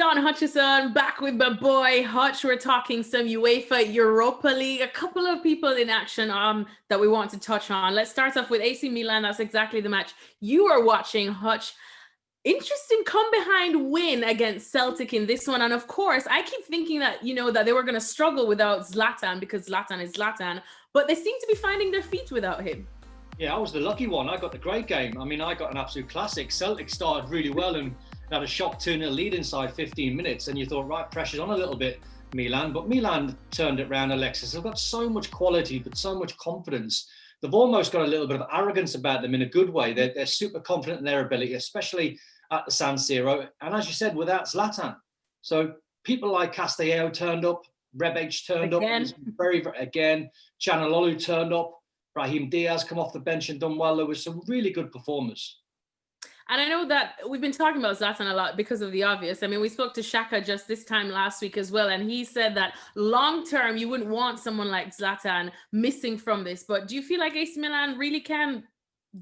Don Hutchison back with my boy Hutch. We're talking some UEFA Europa League. A couple of people in action that we want to touch on. Let's start off with AC Milan. That's exactly the match you are watching, Hutch. Interesting come behind win against Celtic in this one. And of course, I keep thinking that, that they were going to struggle without Zlatan because Zlatan is Zlatan, but they seem to be finding their feet without him. Yeah, I was the lucky one. I got the great game. I mean, I got an absolute classic. Celtic started really well and had a shock 2-0 lead inside 15 minutes. And you thought, right, pressure's on a little bit, Milan. But Milan turned it around, Alexis. They've got so much quality, but so much confidence. They've almost got a little bit of arrogance about them in a good way. They're super confident in their ability, especially at the San Siro. And as you said, without Zlatan. So people like Castellao turned up. Rebic turned up. Again. Chanalolu turned up. Brahim Diaz come off the bench and done well. There was some really good performers. And I know that we've been talking about Zlatan a lot because of the obvious. I mean, we spoke to Shaka just this time last week as well, and he said that long term, you wouldn't want someone like Zlatan missing from this. But do you feel like AC Milan really can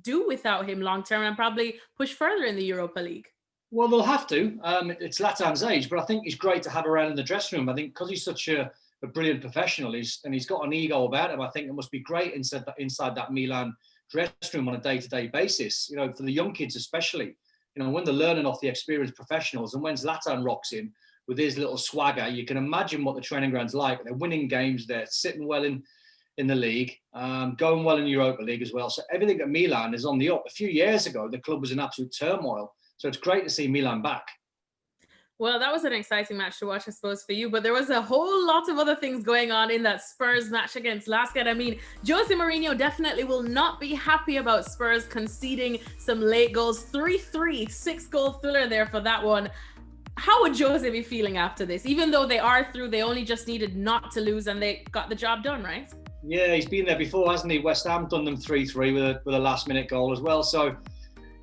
do without him long term and probably push further in the Europa League? Well, they'll have to. It's Zlatan's age, but I think he's great to have around in the dressing room. I think because he's such a brilliant professional, he's got an ego about him. I think it must be great inside that Milan dressing room on a day-to-day basis, for the young kids especially, when they're learning off the experienced professionals. And when Zlatan rocks in with his little swagger, you can imagine what the training ground's like. They're winning games, they're sitting well in the league, going well in the Europa League as well. So everything at Milan is on the up. A few years ago, the club was in absolute turmoil. So it's great to see Milan back. Well, that was an exciting match to watch, I suppose, for you. But there was a whole lot of other ththings going on in that Spurs match against LASK. And I mean, Jose Mourinho definitely will not be happy about Spurs conceding some late goals. 3-3, 6-goal thriller there for that one. How would Jose be feeling after this? Even though they are through, they only just needed not to lose and they got the job done, right? Yeah, he's been there before, hasn't he? West Ham done them 3-3 with a last-minute goal as well. So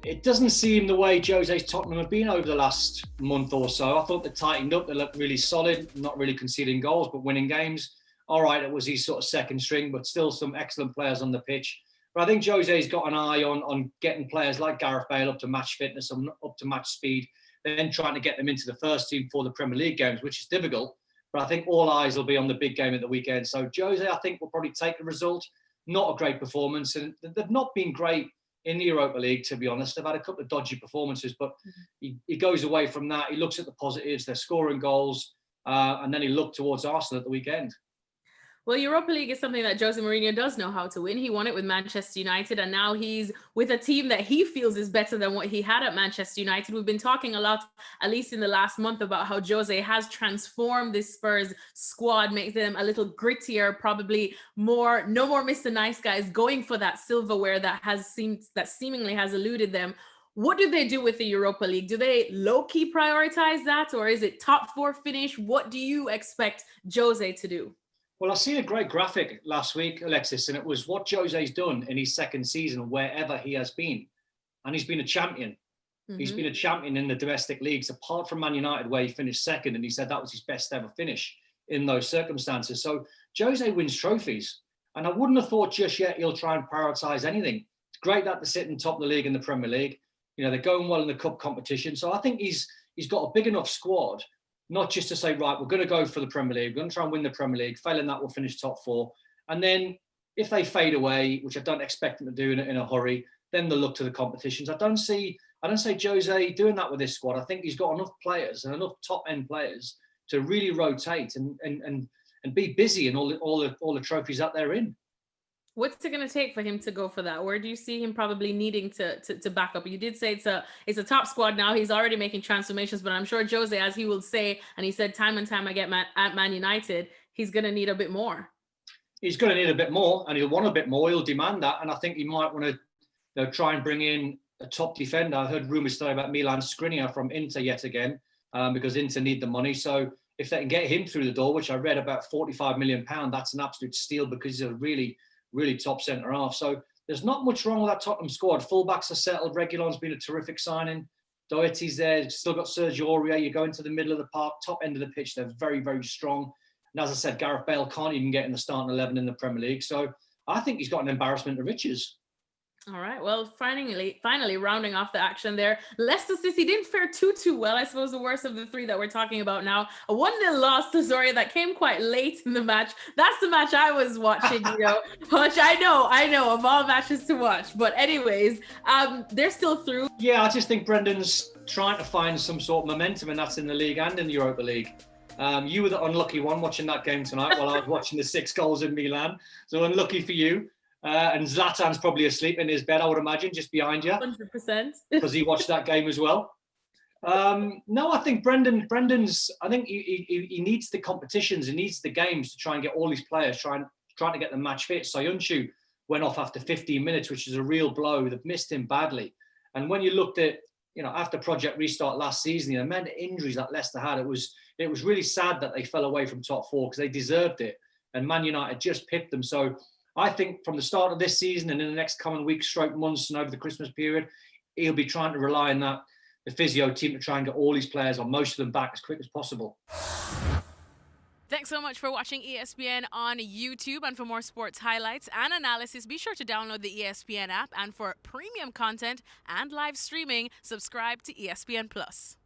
it doesn't seem the way Jose's Tottenham have been over the last month or so. I thought they tightened up. They looked really solid, not really conceding goals, but winning games. All right, it was his sort of second string, but still some excellent players on the pitch. But I think Jose's got an eye on getting players like Gareth Bale up to match fitness, up to match speed, then trying to get them into the first team for the Premier League games, which is difficult. But I think all eyes will be on the big game at the weekend. So Jose, I think, will probably take the result. Not a great performance. And they've not been great in the Europa League, to be honest. They've had a couple of dodgy performances, but he goes away from that. He looks at the positives. They're scoring goals. And then he looked towards Arsenal at the weekend. Well, Europa League is something that Jose Mourinho does know how to win. He won it with Manchester United, and now he's with a team that he feels is better than what he had at Manchester United. We've been talking a lot, at least in the last month, about how Jose has transformed this Spurs squad, makes them a little grittier, probably more, no more Mr. Nice Guys, going for that silverware that seemingly has eluded them. What do they do with the Europa League? Do they low-key prioritize that, or is it top 4 finish? What do you expect Jose to do? Well, I seen a great graphic last week, Alexis, and it was what Jose's done in his second season wherever he has been. And he's been a champion. Mm-hmm. He's been a champion in the domestic leagues, apart from Man United, where he finished second, and he said that was his best ever finish in those circumstances. So Jose wins trophies. And I wouldn't have thought just yet he'll try and prioritise anything. It's great that they're sitting top of the league in the Premier League. They're going well in the cup competition. So I think he's got a big enough squad, not just to say, right, we're going to go for the Premier League. We're going to try and win the Premier League. Failing that, we'll finish top 4. And then if they fade away, which I don't expect them to do in a hurry, then they'll look to the competitions. I don't see Jose doing that with this squad. I think he's got enough players and enough top-end players to really rotate and be busy in all the trophies that they're in. What's it going to take for him to go for that? Where do you see him probably needing to back up? You did say it's a top squad now. He's already making transformations, but I'm sure Jose, as he will say, and he said time and time again at Man United, he's going to need a bit more. He's going to need a bit more, and he'll want a bit more. He'll demand that, and I think he might want to try and bring in a top defender. I heard rumours today about Milan Skriniar from Inter yet again, because Inter need the money. So if they can get him through the door, which I read about £45 million, that's an absolute steal because he's a really top centre half. So there's not much wrong with that Tottenham squad. Fullbacks are settled. Reguilon's been a terrific signing. Doherty's there. Still got Sergio Aurier. You go into the middle of the park, top end of the pitch. They're very, very strong. And as I said, Gareth Bale can't even get in the starting 11 in the Premier League. So I think he's got an embarrassment of riches. All right. Well, finally rounding off the action there. Leicester City didn't fare too well. I suppose the worst of the three that we're talking about now. A 1-0 loss to Zorya that came quite late in the match. That's the match I was watching, Hutch. I know, of all matches to watch. But anyways, they're still through. Yeah, I just think Brendan's trying to find some sort of momentum, and that's in the league and in the Europa League. You were the unlucky one watching that game tonight while I was watching the 6 goals in Milan. So unlucky for you. And Zlatan's probably asleep in his bed, I would imagine, just behind you. 100%. Because he watched that game as well. No, I think Brendan's, I think he needs the competitions, he needs the games to try and get all these players, trying to get them match fit. Soyuncu went off after 15 minutes, which is a real blow. They've missed him badly. And when you looked at, after Project Restart last season, the amount of injuries that Leicester had, it was really sad that they fell away from top 4 because they deserved it. And Man United just pipped them. So I think from the start of this season and in the next coming weeks, months and over the Christmas period, he'll be trying to rely on the physio team to try and get all these players, or most of them, back as quick as possible. Thanks so much for watching ESPN on YouTube. And for more sports highlights and analysis, be sure to download the ESPN app. And for premium content and live streaming, subscribe to ESPN Plus.